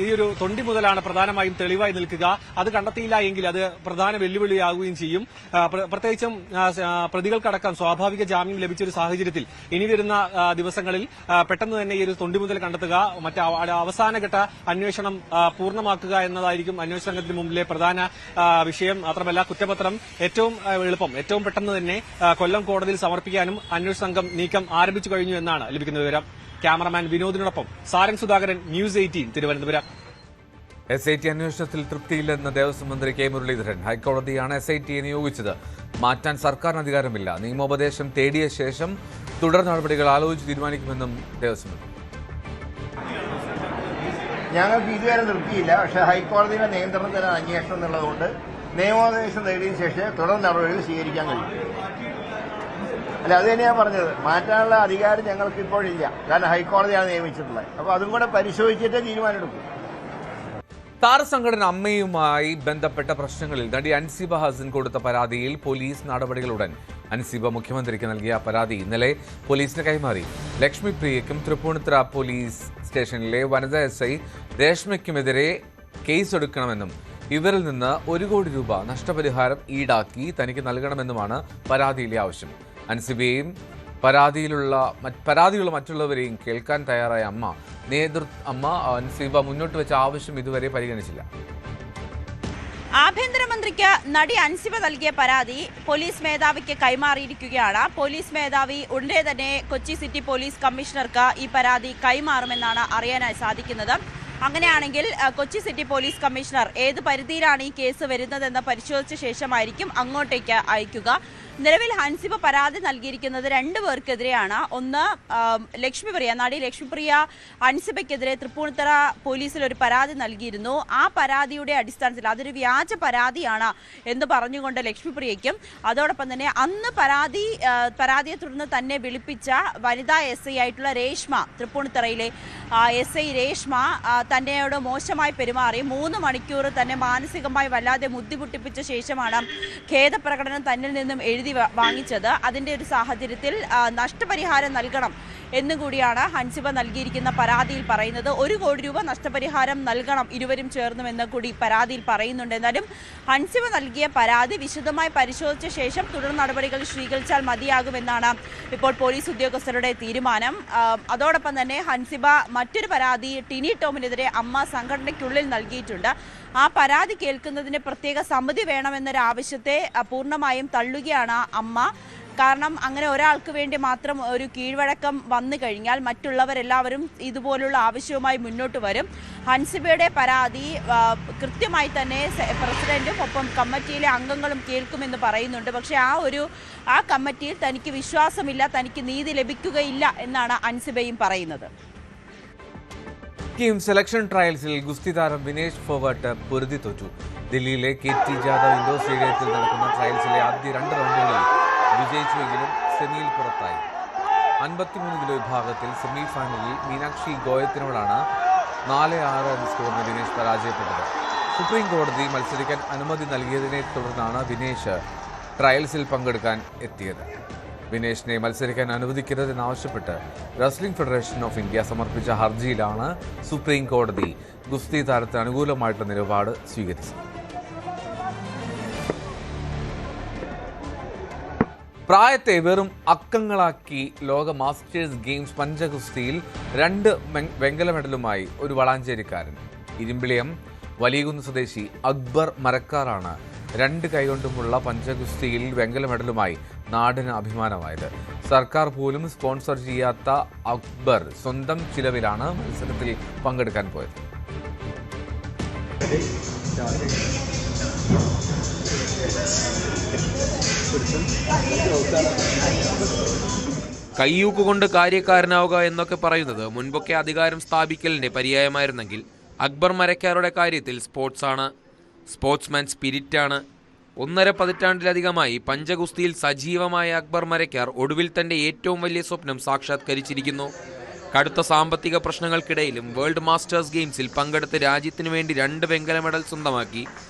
ഈ ഒരു തൊണ്ടി മുതലാണ് പ്രധാനമായും തെളിവായി നിൽക്കുക. അത് കണ്ടെത്തിയില്ല എങ്കിൽ അത് പ്രധാന വെല്ലുവിളിയാകുകയും ചെയ്യും. പ്രത്യേകിച്ചും പ്രതികൾക്കടക്കം സ്വാഭാവിക ജാമ്യം ലഭിച്ച ഒരു സാഹചര്യത്തിൽ ഇനി വരുന്ന ദിവസങ്ങളിൽ പെട്ടെന്ന് തന്നെ ഈ ഒരു തൊണ്ടി മുതൽ കണ്ടെത്തുക, മറ്റ് അവസാനഘട്ട അന്വേഷണം പൂർണ്ണമാക്കുക എന്നതായിരിക്കും അന്വേഷണ സംഘത്തിന് മുമ്പിലെ പ്രധാന വിഷയം. മാത്രമല്ല കുറ്റപത്രം ഏറ്റവും എളുപ്പം ഏറ്റവും പെട്ടെന്ന് തന്നെ കൊല്ലം കോടതിയിൽ സമർപ്പിക്കാനും അന്വേഷണ സംഘം നീക്കം ആരംഭിച്ചു കഴിഞ്ഞു എന്നാണ് ലഭിക്കുന്ന വിവരം. ക്യാമറമാൻ വിനോദിനോടൊപ്പം സാരംഗ് സുധാകരൻ, ന്യൂസ് 18 തിരുവനന്തപുരം. SIT അന്വേഷണത്തിൽ തൃപ്തിയില്ലെന്ന് ദേവസ്വം മന്ത്രി കെ മുരളീധരൻ. ഹൈക്കോടതിയാണ് SIT നിയോഗിച്ചത്. മാറ്റാൻ സർക്കാരിന് അധികാരമില്ല. നിയമോപദേശം തേടിയ ശേഷം തുടർ നടപടികൾ ആലോചിച്ച് തീരുമാനിക്കുമെന്നും ദേവസ്വം മന്ത്രി. ഞങ്ങൾക്ക് ഇതുവരെ തൃപ്തിയില്ല. പക്ഷേ ഹൈക്കോടതിയുടെ നിയന്ത്രണത്തിലാണ് അന്വേഷണം എന്നുള്ളതുകൊണ്ട് നിയമോപദേശം നേടിയതിനു ശേഷം തുടർ നടപടികൾ സ്വീകരിക്കാൻ കഴിയും. അല്ല, അത് തന്നെയാണ് പറഞ്ഞത്. മാറ്റാനുള്ള അധികാരം ഞങ്ങൾക്ക് ഇപ്പോഴില്ല. കാരണം ഹൈക്കോടതിയാണ് നിയമിച്ചിട്ടുള്ളത്. അപ്പോൾ അതും കൂടെ പരിശോധിച്ചിട്ടേ തീരുമാനമെടുക്കും. താരസംഘടന അമ്മയുമായി ബന്ധപ്പെട്ട പ്രശ്നങ്ങളിൽ നടി അൻസിബ ഹസൻ കൊടുത്ത പരാതിയിൽ പോലീസ് നടപടികളുടൻ. അൻസിബ മുഖ്യമന്ത്രിക്ക് നൽകിയ പരാതി ഇന്നലെ പോലീസിന് കൈമാറി. ലക്ഷ്മി പ്രിയയ്ക്കും തൃപ്പൂണിത്തുറ പോലീസ് സ്റ്റേഷനിലെ വനിതാ SI രേഷ്മയ്ക്കുമെതിരെ കേസെടുക്കണമെന്നും ഇവരിൽ നിന്ന് 1 കോടി രൂപ നഷ്ടപരിഹാരം ഈടാക്കി തനിക്ക് നൽകണമെന്നുമാണ് പരാതിയിലെ ആവശ്യം. അൻസിബയെയും പരാതിയുള്ള മറ്റുള്ളവരെയും കേൾക്കാൻ തയ്യാറായ അമ്മ അൻസിബ മുന്നോട്ട് വെച്ച ആവശ്യം ഇതുവരെ പരിഗണിച്ചില്ല. ആഭ്യന്തരമന്ത്രിക്ക് നടി അൻസിബ നൽകിയ പരാതി പോലീസ് മേധാവിക്ക് കൈമാറിയിരിക്കുകയാണ്. പോലീസ് മേധാവി ഉടനെ തന്നെ കൊച്ചി സിറ്റി പോലീസ് കമ്മീഷണർക്ക് ഈ പരാതി കൈമാറുമെന്നാണ് അറിയാനായി സാധിക്കുന്നത്. അങ്ങനെയാണെങ്കിൽ കൊച്ചി സിറ്റി പോലീസ് കമ്മീഷണർ ഏത് പരിധിയിലാണ് ഈ കേസ് വരുന്നതെന്ന് പരിശോധിച്ച ശേഷമായിരിക്കും അങ്ങോട്ടേക്ക് അയക്കുക. നിലവിൽ അൻസിബ പരാതി നൽകിയിരിക്കുന്നത് 2 പേർക്കെതിരെയാണ്. ഒന്ന് ലക്ഷ്മിപ്രിയ, നടി ലക്ഷ്മിപ്രിയ അൻസിബയ്ക്കെതിരെ തൃപ്പൂണിത്തുറ പോലീസിൽ ഒരു പരാതി നൽകിയിരുന്നു. ആ പരാതിയുടെ അടിസ്ഥാനത്തിൽ അതൊരു വ്യാജ പരാതിയാണ് എന്ന് പറഞ്ഞുകൊണ്ട് ലക്ഷ്മിപ്രിയയ്ക്കും അതോടൊപ്പം തന്നെ അന്ന് പരാതിയെ തുടർന്ന് തന്നെ വിളിപ്പിച്ച വനിതാ SI ആയിട്ടുള്ള രേഷ്മ, തൃപ്പൂണിത്തുറയിലെ SI രേഷ്മ തന്നെയോട് മോശമായി പെരുമാറി 3 മണിക്കൂർ തന്നെ മാനസികമായി വല്ലാതെ ബുദ്ധിമുട്ടിപ്പിച്ച ശേഷമാണ് ഖേദപ്രകടനം തന്നിൽ നിന്നും എഴുതി വാങ്ങിച്ചത്. അതിന്റെ ഒരു സാഹചര്യത്തിൽ നഷ്ടപരിഹാരം നൽകണം എന്നുകൂടിയാണ് അൻസിബ നൽകിയിരിക്കുന്ന പരാതിയിൽ പറയുന്നത്. 1 കോടി രൂപ നഷ്ടപരിഹാരം നൽകണം ഇരുവരും ചേർന്നുമെന്ന് കൂടി പരാതിയിൽ പറയുന്നുണ്ട്. എന്നാലും അൻസിബ നൽകിയ പരാതി വിശദമായി പരിശോധിച്ച ശേഷം തുടർ നടപടികൾ സ്വീകരിച്ചാൽ മതിയാകുമെന്നാണ് ഇപ്പോൾ പോലീസ് ഉദ്യോഗസ്ഥരുടെ തീരുമാനം. അതോടൊപ്പം തന്നെ അൻസിബ മറ്റൊരു പരാതി ടിനി ടോമിനെതിരെ അമ്മ സംഘടനയ്ക്കുള്ളിൽ നൽകിയിട്ടുണ്ട്. ആ പരാതി കേൾക്കുന്നതിന് പ്രത്യേക സമിതി വേണമെന്നൊരു ആവശ്യത്തെ പൂർണ്ണമായും തള്ളുകയാണ് അമ്മ. കാരണം അങ്ങനെ ഒരാൾക്ക് വേണ്ടി മാത്രം ഒരു കീഴ്വഴക്കം വന്നു കഴിഞ്ഞാൽ മറ്റുള്ളവരെല്ലാവരും ഇതുപോലുള്ള ആവശ്യവുമായി മുന്നോട്ട് വരും. അൻസിബയുടെ പരാതി കൃത്യമായി തന്നെ പ്രസിഡന്റും ഒപ്പം കമ്മിറ്റിയിലെ അംഗങ്ങളും കേൾക്കുമെന്ന് പറയുന്നുണ്ട്. പക്ഷേ ആ കമ്മിറ്റിയിൽ തനിക്ക് വിശ്വാസമില്ല, തനിക്ക് നീതി ലഭിക്കുകയില്ല എന്നാണ് അൻസിബയും പറയുന്നത്. സെലക്ഷൻ ട്രയൽസിൽ ഗുസ്തി താരം വിനേഷ് ഫോഗട്ട് പൊരുതി തോറ്റു. ദില്ലിയിലെ KT ജാദവ് ഇൻഡോർ സ്റ്റേഡിയത്തിൽ നടക്കുന്ന ട്രയൽസിലെ ആദ്യ 2 റൗണ്ടുകളിൽ വിജയിച്ചുവെങ്കിലും സെമിയിൽ പുറത്തായി. 53 കിലോ വിഭാഗത്തിൽ സെമി ഫൈനലിൽ മീനാക്ഷി ഗോയത്തിനോടാണ് 4-6 എന്ന സ്കോറിന് വിനേഷ് പരാജയപ്പെട്ടത്. സുപ്രീം കോടതി മത്സരിക്കാൻ അനുമതി നൽകിയതിനെ തുടർന്നാണ് വിനേഷ് ട്രയൽസിൽ പങ്കെടുക്കാൻ എത്തിയത്. വിനേഷിനെ മത്സരിക്കാൻ അനുവദിക്കരുതെന്നാവശ്യപ്പെട്ട് റെസ്ലിംഗ് ഫെഡറേഷൻ ഓഫ് ഇന്ത്യ സമർപ്പിച്ച ഹർജിയിലാണ് സുപ്രീം കോടതി ഗുസ്തി താരത്തിന് അനുകൂലമായിട്ടുള്ള നിലപാട് സ്വീകരിച്ചത്. പ്രായത്തെ വെറും അക്കങ്ങളാക്കി ലോക മാസ്റ്റേഴ്സ് ഗെയിംസ് പഞ്ചഗുസ്തിയിൽ 2 വെങ്കല മെഡലുമായി ഒരു വളാഞ്ചേരിക്കാരൻ. ഇരുമ്പിളിയം വലിയകുന്ന് സ്വദേശി അക്ബർ മരക്കാറാണ് 2 കൈകൊണ്ടുമുള്ള പഞ്ചഗുസ്തിയിൽ വെങ്കല മെഡലുമായി നാടിന് അഭിമാനമായത്. സർക്കാർ പോലും സ്പോൺസർ ചെയ്യാത്ത അക്ബർ സ്വന്തം ചിലവിലാണ് മത്സരത്തിൽ പങ്കെടുക്കാൻ പോയത്. കയ്യൂക്കുകൊണ്ട് കാര്യക്കാരനാവുക എന്നൊക്കെ പറയുന്നത് മുൻപൊക്കെ അധികാരം സ്ഥാപിക്കലിന്റെ പര്യായമായിരുന്നെങ്കിൽ അക്ബർ മരക്കാരുടെ കാര്യത്തിൽ സ്പോർട്സ്മാൻ സ്പിരിറ്റാണ്. 1.5 പതിറ്റാണ്ടിലധികമായി പഞ്ചഗുസ്തിയിൽ സജീവമായ അക്ബർ മരക്കാർ ഒടുവിൽ തന്റെ ഏറ്റവും വലിയ സ്വപ്നം സാക്ഷാത്കരിച്ചിരിക്കുന്നു. കടുത്ത സാമ്പത്തിക പ്രശ്നങ്ങൾക്കിടയിലും വേൾഡ് മാസ്റ്റേഴ്സ് ഗെയിംസിൽ പങ്കെടുത്ത് രാജ്യത്തിനു വേണ്ടി 2 വെങ്കല മെഡൽ സ്വന്തമാക്കി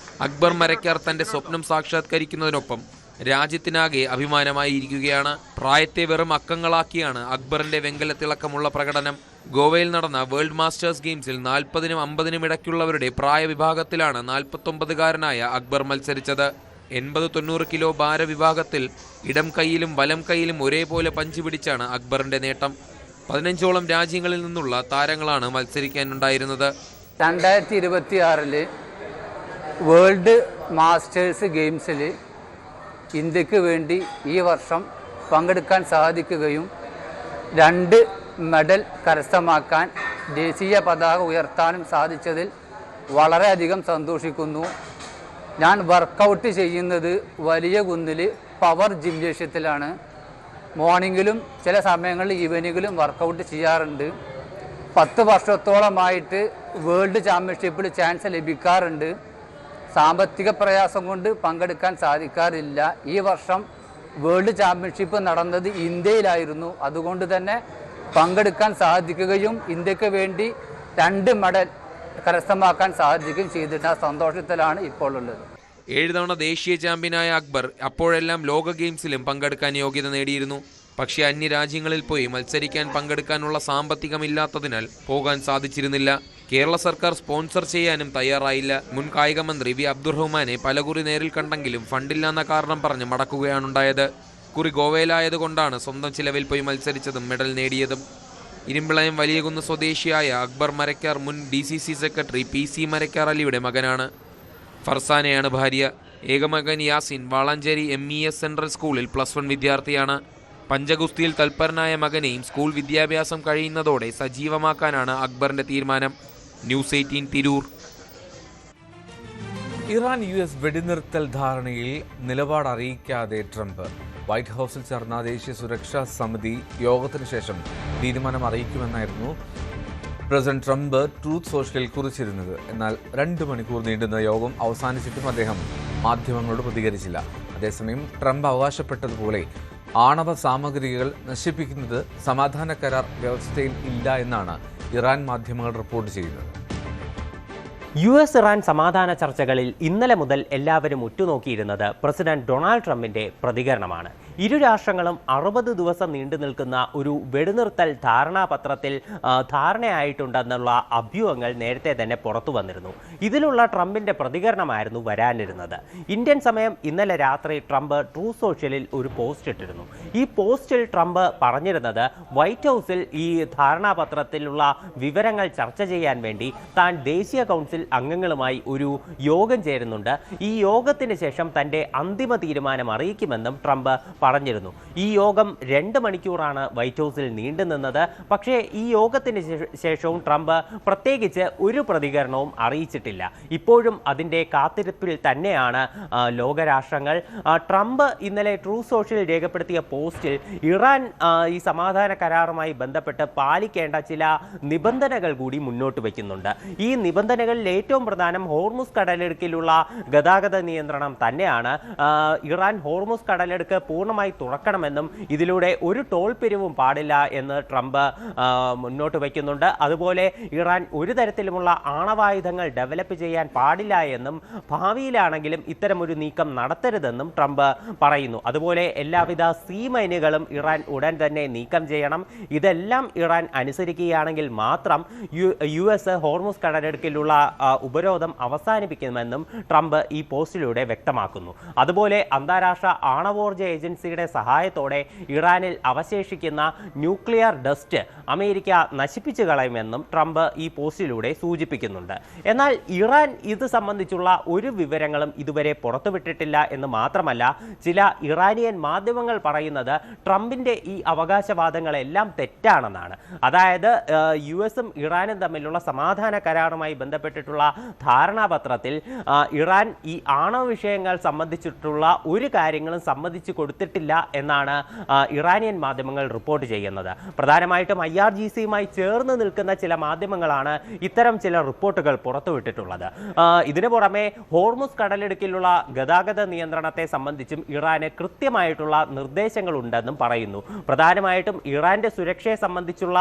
അക്ബർ മരക്കാർ തന്റെ സ്വപ്നം സാക്ഷാത്കരിക്കുന്നതിനൊപ്പം രാജ്യത്തിനാകെ അഭിമാനമായിരിക്കുകയാണ്. പ്രായത്തെ വെറും അക്കങ്ങളാക്കിയാണ് അക്ബറിന്റെ വെങ്കലത്തിളക്കമുള്ള പ്രകടനം. ഗോവയിൽ നടന്ന വേൾഡ് മാസ്റ്റേഴ്സ് ഗെയിംസിൽ 40-നും 50-നും ഇടയ്ക്കുള്ളവരുടെ പ്രായവിഭാഗത്തിലാണ് 49-കാരനായ അക്ബർ മത്സരിച്ചത്. 80-90 കിലോ ഭാരവിഭാഗത്തിൽ ഇടം കൈയിലും വലം കൈയിലും ഒരേപോലെ പഞ്ച് പിടിച്ചാണ് അക്ബറിന്റെ നേട്ടം. 15ഓളം രാജ്യങ്ങളിൽ നിന്നുള്ള താരങ്ങളാണ് മത്സരിക്കാനുണ്ടായിരുന്നത്. 2026 വേൾഡ് മാസ്റ്റേഴ്സ് ഗെയിംസിൽ ഇന്ത്യക്ക് വേണ്ടി ഈ വർഷം പങ്കെടുക്കാൻ സാധിക്കുകയും 2 മെഡൽ കരസ്ഥമാക്കാൻ ദേശീയ പതാക ഉയർത്താനും സാധിച്ചതിൽ വളരെയധികം സന്തോഷിക്കുന്നു. ഞാൻ വർക്കൗട്ട് ചെയ്യുന്നത് വലിയ കുന്നിൽ പവർ ജിംനേഷ്യത്തിലാണ്. മോർണിംഗിലും ചില സമയങ്ങളിൽ ഈവനിങ്ങിലും വർക്കൗട്ട് ചെയ്യാറുണ്ട്. 10 വർഷത്തോളമായിട്ട് വേൾഡ് ചാമ്പ്യൻഷിപ്പിൽ ചാൻസ് ലഭിക്കാറുണ്ട്. സാമ്പത്തിക പ്രയാസം കൊണ്ട് പങ്കെടുക്കാൻ സാധിക്കാറില്ല. ഈ വർഷം വേൾഡ് ചാമ്പ്യൻഷിപ്പ് നടന്നത് ഇന്ത്യയിലായിരുന്നു. അതുകൊണ്ട് തന്നെ പങ്കെടുക്കാൻ സാധിക്കുകയും ഇന്ത്യക്ക് വേണ്ടി 2 മെഡൽ കരസ്ഥമാക്കാൻ സാധിക്കുകയും ചെയ്തിട്ട് ആ സന്തോഷത്തിലാണ് ഇപ്പോൾ ഉള്ളത്. 7 തവണ ദേശീയ ചാമ്പ്യനായ അക്ബർ അപ്പോഴെല്ലാം ലോക ഗെയിംസിലും പങ്കെടുക്കാൻ യോഗ്യത നേടിയിരുന്നു. പക്ഷേ അന്യരാജ്യങ്ങളിൽ പോയി മത്സരിക്കാൻ പങ്കെടുക്കാനുള്ള സാമ്പത്തികമില്ലാത്തതിനാൽ പോകാൻ സാധിച്ചിരുന്നില്ല. കേരള സർക്കാർ സ്പോൺസർ ചെയ്യാനും തയ്യാറായില്ല. മുൻ കായിക മന്ത്രി വി അബ്ദുറഹ്മാനെ പലകുറി നേരിൽ കണ്ടെങ്കിലും ഫണ്ടില്ലാന്ന കാരണം പറഞ്ഞ് മടക്കുകയാണുണ്ടായത്. കുറി ഗോവയിലായതുകൊണ്ടാണ് സ്വന്തം ചിലവിൽ പോയി മത്സരിച്ചതും മെഡൽ നേടിയതും. ഇരുമ്പിളയം വലിയകുന്ന് സ്വദേശിയായ അക്ബർ മരക്കാർ മുൻ DCC സെക്രട്ടറി PC മരക്കാർ അലിയുടെ മകനാണ്. ഫർസാനയാണ് ഭാര്യ. ഏകമകൻ യാസിൻ വാളാഞ്ചേരി MES സെൻട്രൽ സ്കൂളിൽ +1 വിദ്യാർത്ഥിയാണ്. പഞ്ചഗുസ്തിയിൽ തൽപരനായ മകനെയും സ്കൂൾ വിദ്യാഭ്യാസം കഴിയുന്നതോടെ സജീവമാക്കാനാണ് അക്ബറിന്റെ തീരുമാനം. ന്യൂസ് 18 തിരൂർ. ഇറാൻ US വെടിനിർത്തൽ ധാരണയിൽ നിലപാട് അറിയിക്കാതെ ട്രംപ്. വൈറ്റ് ഹൗസിൽ ചേർന്ന ദേശീയ സുരക്ഷാ സമിതി യോഗത്തിന് ശേഷം തീരുമാനം അറിയിക്കുമെന്നായിരുന്നു പ്രസിഡന്റ് ട്രംപ് ട്രൂത്ത് സോഷ്യലിൽ കുറിച്ചിരുന്നത്. എന്നാൽ 2 മണിക്കൂർ നീണ്ടുന്ന യോഗം അവസാനിച്ചിട്ടും അദ്ദേഹം മാധ്യമങ്ങളോട് പ്രതികരിച്ചില്ല. അതേസമയം ട്രംപ് അവകാശപ്പെട്ടതുപോലെ ആണവ സാമഗ്രികൾ നശിപ്പിക്കുന്നത് സമാധാന കരാർ വ്യവസ്ഥയിൽ ഇല്ല എന്നാണ് ഇറാൻ മാധ്യമങ്ങൾ റിപ്പോർട്ട് ചെയ്യുന്നത്. US ഇറാൻ സമാധാന ചർച്ചകളിൽ ഇന്നലെ മുതൽ എല്ലാവരും ഉറ്റുനോക്കിയിരുന്നത് പ്രസിഡന്റ് ഡൊണാൾഡ് ട്രംപിന്റെ പ്രതികരണമാണ്. ഇരു രാഷ്ട്രങ്ങളും 60 ദിവസം നീണ്ടു നിൽക്കുന്ന ഒരു വെടിനിർത്തൽ ധാരണാപത്രത്തിൽ ധാരണയായിട്ടുണ്ടെന്നുള്ള അഭ്യൂഹങ്ങൾ നേരത്തെ തന്നെ പുറത്തു വന്നിരുന്നു. ഇതിലുള്ള ട്രംപിന്റെ പ്രതികരണമായിരുന്നു വരാനിരുന്നത്. ഇന്ത്യൻ സമയം ഇന്നലെ രാത്രി ട്രംപ് ട്രൂത്ത് സോഷ്യലിൽ ഒരു പോസ്റ്റ് ഇട്ടിരുന്നു. ഈ പോസ്റ്റിൽ ട്രംപ് പറഞ്ഞിരുന്നത് വൈറ്റ് ഹൗസിൽ ഈ ധാരണാപത്രത്തിലുള്ള വിവരങ്ങൾ ചർച്ച ചെയ്യാൻ വേണ്ടി താൻ ദേശീയ കൗൺസിൽ അംഗങ്ങളുമായി ഒരു യോഗം ചേരുന്നുണ്ട്. ഈ യോഗത്തിന് ശേഷം തന്റെ അന്തിമ തീരുമാനം അറിയിക്കുമെന്നും ട്രംപ് പറഞ്ഞിരുന്നു. ഈ യോഗം 2 മണിക്കൂറാണ് വൈറ്റ് ഹൗസിൽ നീണ്ടുനിന്നത്. പക്ഷേ ഈ യോഗത്തിന് ശേഷവും ട്രംപ് പ്രത്യേകിച്ച് ഒരു പ്രതികരണവും അറിയിച്ചിട്ടില്ല. ഇപ്പോഴും അതിൻ്റെ കാത്തിരിപ്പിൽ തന്നെയാണ് ലോകരാഷ്ട്രങ്ങൾ. ട്രംപ് ഇന്നലെ ട്രൂത്ത് സോഷ്യൽ രേഖപ്പെടുത്തിയ പോസ്റ്റിൽ ഇറാൻ ഈ സമാധാന കരാറുമായി ബന്ധപ്പെട്ട് പാലിക്കേണ്ട ചില നിബന്ധനകൾ കൂടി മുന്നോട്ട് വയ്ക്കുന്നുണ്ട്. ഈ നിബന്ധനകളിൽ ഏറ്റവും പ്രധാനം ഹോർമുസ് കടലിടുക്കിലുള്ള ഗതാഗത നിയന്ത്രണം തന്നെയാണ്. ഇറാൻ ഹോർമുസ് കടലിടുക്ക് പൂർണ്ണമായി തുറക്കണമെന്നും ഇതിലൂടെ ഒരു ടോൾ പിരിവും പാടില്ല എന്ന് ട്രംപ് മുന്നോട്ട് വയ്ക്കുന്നുണ്ട്. അതുപോലെ ഇറാൻ ഒരു തരത്തിലുമുള്ള ആണവായുധങ്ങൾ ഡെവലപ്പ് ചെയ്യാൻ പാടില്ല എന്നും ഭാവിയിലാണെങ്കിലും ഇത്തരമൊരു നീക്കം നടത്തരുതെന്നും ട്രംപ് പറയുന്നു. അതുപോലെ എല്ലാവിധ സീ മൈനുകളും ഇറാൻ ഉടൻ തന്നെ നീക്കം ചെയ്യണം. ഇതെല്ലാം ഇറാൻ അനുസരിക്കുകയാണെങ്കിൽ മാത്രം US ഹോർമുസ് കടലിടുക്കിലുള്ള ഉപരോധം അവസാനിപ്പിക്കുമെന്നും ട്രംപ് ഈ പോസ്റ്റിലൂടെ വ്യക്തമാക്കുന്നു. അതുപോലെ അന്താരാഷ്ട്ര ആണവോർജ ഏജൻസിയുടെ സഹായത്തോടെ ഇറാനിൽ അവശേഷിക്കുന്ന ന്യൂക്ലിയർ ഡസ്റ്റ് അമേരിക്ക നശിപ്പിച്ചു കളയുമെന്നും ട്രംപ് ഈ പോസ്റ്റിലൂടെ സൂചിപ്പിക്കുന്നുണ്ട്. എന്നാൽ ഇറാൻ ഇത് സംബന്ധിച്ചുള്ള ഒരു വിവരങ്ങളും ഇതുവരെ പുറത്തുവിട്ടിട്ടില്ല എന്ന് മാത്രമല്ല, ചില ഇറാനിയൻ മാധ്യമങ്ങൾ പറയുന്നത് ട്രംപിന്റെ ഈ അവകാശവാദങ്ങളെല്ലാം തെറ്റാണെന്നാണ്. അതായത് US-ഉം ഇറാനും തമ്മിലുള്ള സമാധാന കരാറുമായി ബന്ധപ്പെട്ടിട്ടുള്ള ധാരണാപത്രത്തിൽ ഇറാൻ ഈ ആണവ വിഷയങ്ങൾ സംബന്ധിച്ചിട്ടുള്ള ഒരു കാര്യങ്ങളും സമ്മതിച്ചു കൊടുത്തിട്ടില്ല എന്നാണ് ഇറാനിയൻ മാധ്യമങ്ങൾ റിപ്പോർട്ട് ചെയ്യുന്നത്. പ്രധാനമായിട്ടും IRGC-യുമായി ചേർന്ന് നിൽക്കുന്ന ചില മാധ്യമങ്ങളാണ് ഇത്തരം ചില റിപ്പോർട്ടുകൾ പുറത്തുവിട്ടിട്ടുള്ളത്. ഇതിനു പുറമെ ഹോർമുസ് കടലിടുക്കിലുള്ള ഗതാഗത നിയന്ത്രണത്തെ സംബന്ധിച്ചും ഇറാന് കൃത്യമായിട്ടുള്ള നിർദ്ദേശങ്ങൾ ഉണ്ടെന്നും പറയുന്നു. പ്രധാനമായിട്ടും ഇറാന്റെ സുരക്ഷയെ സംബന്ധിച്ചുള്ള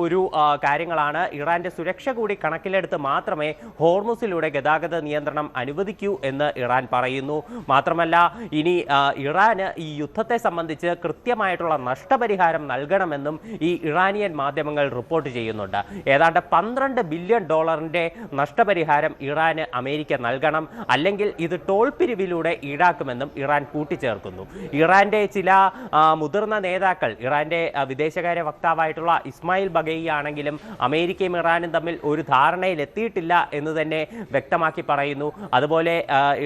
ഒരു കാര്യങ്ങളാണ്. ഇറാന്റെ സുരക്ഷ കൂടി കണക്കിലെടുത്ത് മാത്രമേ ഹോർമുസിലൂടെ ഗതാഗത നിയന്ത്രണം അനുവദിക്കൂ എന്ന് ഇറാൻ പറയുന്നു. മാത്രമല്ല, ഇനി ഇറാന് ഈ യുദ്ധത്തെ സംബന്ധിച്ച് കൃത്യമായിട്ടുള്ള നഷ്ടപരിഹാരം നൽകണമെന്നും ഈ ഇറാനിയൻ മാധ്യമങ്ങൾ റിപ്പോർട്ട് ചെയ്യുന്നുണ്ട്. ഏതാണ്ട് $12 ബില്യൺ നഷ്ടപരിഹാരം ഇറാന് അമേരിക്ക നൽകണം, അല്ലെങ്കിൽ ഇത് ടോൾ പിരിവിലൂടെ ഈടാക്കുമെന്നും ഇറാൻ കൂട്ടിച്ചേർക്കുന്നു. ഇറാന്റെ ചില മുതിർന്ന നേതാക്കൾ, ഇറാന്റെ വിദേശകാര്യ വക്താവായിട്ടുള്ള ഇസ്മായിൽ ബഗയി ആണെങ്കിലും അമേരിക്കയും ഇറാനും തമ്മിൽ ഒരു ധാരണയിൽ എത്തിയിട്ടില്ല എന്ന് തന്നെ വ്യക്തമാക്കി പറയുന്നു. അതുപോലെ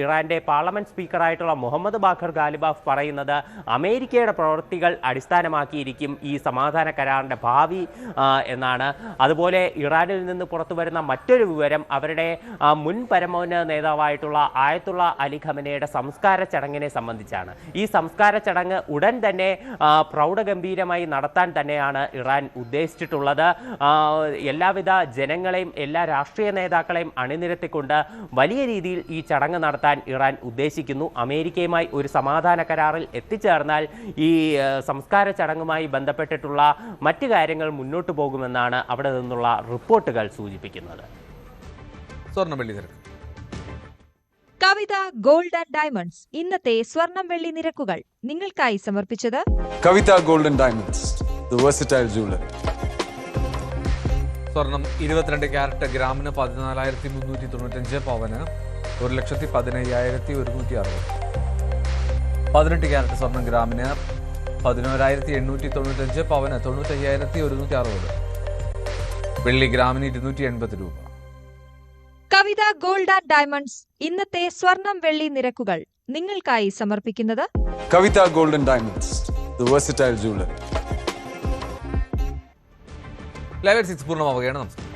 ഇറാന്റെ പാർലമെന്റ് സ്പീക്കറായിട്ടുള്ള മുഹമ്മദ് ബാഖർ ഗാലിബാഫ് പറയുന്നത് അമേരിക്കയുടെ പ്രവൃത്തികൾ അടിസ്ഥാനമാക്കിയിരിക്കും ഈ സമാധാന കരാറിന്റെ ഭാവി എന്നാണ്. അതുപോലെ ഇറാനിൽ നിന്ന് പുറത്തു വരുന്ന മറ്റൊരു വിവരം അവരുടെ മുൻ പരമോന്നത നേതാവായിട്ടുള്ള ആയത്തുള്ള അലി ഖമനയുടെ സംസ്കാര ചടങ്ങിനെ സംബന്ധിച്ചാണ്. ഈ സംസ്കാര ചടങ്ങ് ഉടൻ തന്നെ പ്രൗഢഗംഭീരമായി നടത്താൻ തന്നെയാണ് ഇറാൻ ഉദ്ദേശിച്ചിട്ടുള്ളത്. എല്ലാവിധ ജനങ്ങളെയും എല്ലാ രാഷ്ട്രീയ നേതാക്കളെയും അണിനിരത്തിക്കൊണ്ട് വലിയ രീതിയിൽ ഈ ചടങ്ങ് നടത്താൻ ഇറാൻ ഉദ്ദേശിക്കുന്നു. അമേരിക്കയുമായി ഒരു സമാധാന കരാറിൽ എത്തിച്ചേർന്നാൽ ഈ സംസ്കാര ചടങ്ങുമായി ബന്ധപ്പെട്ടിട്ടുള്ള മറ്റു കാര്യങ്ങൾ മുന്നോട്ട് പോകുമെന്നാണ് അവിടെ നിന്നുള്ള റിപ്പോർട്ടുകൾ സൂചിപ്പിക്കുന്നത്. സ്വർണ്ണ വെള്ളി നിരക്ക് കവിത ഗോൾഡ് ആൻഡ് ഡയമണ്ട്സ് ഇന്നത്തെ സ്വർണം വെള്ളി നിരക്കുകൾ നിങ്ങൾക്കായി സമർപ്പിച്ചത് Kavitha gold and diamonds, the versatile jeweller. സ്വർണം 22 ക്യാരറ്റ് ഗ്രാമിന് 14,395, പവന് 1,15,160. 18 ക്യാരറ്റ് സ്വർണം ഗ്രാമിന് 11,895, പവന് 95,160. വെള്ളി ഗ്രാമിന് 280 രൂപ. കവിത ഗോൾഡ് ആൻഡ് ഡയമണ്ട്സ് ഇന്നത്തെ സ്വർണം വെള്ളി നിരക്കുകൾ നിങ്ങൾക്കായി സമർപ്പിക്കുന്നത് Kavitha gold and diamonds, the versatile jeweller. Live 6 പൂർണ്ണമാവുകയാണ്. നമസ്കാരം.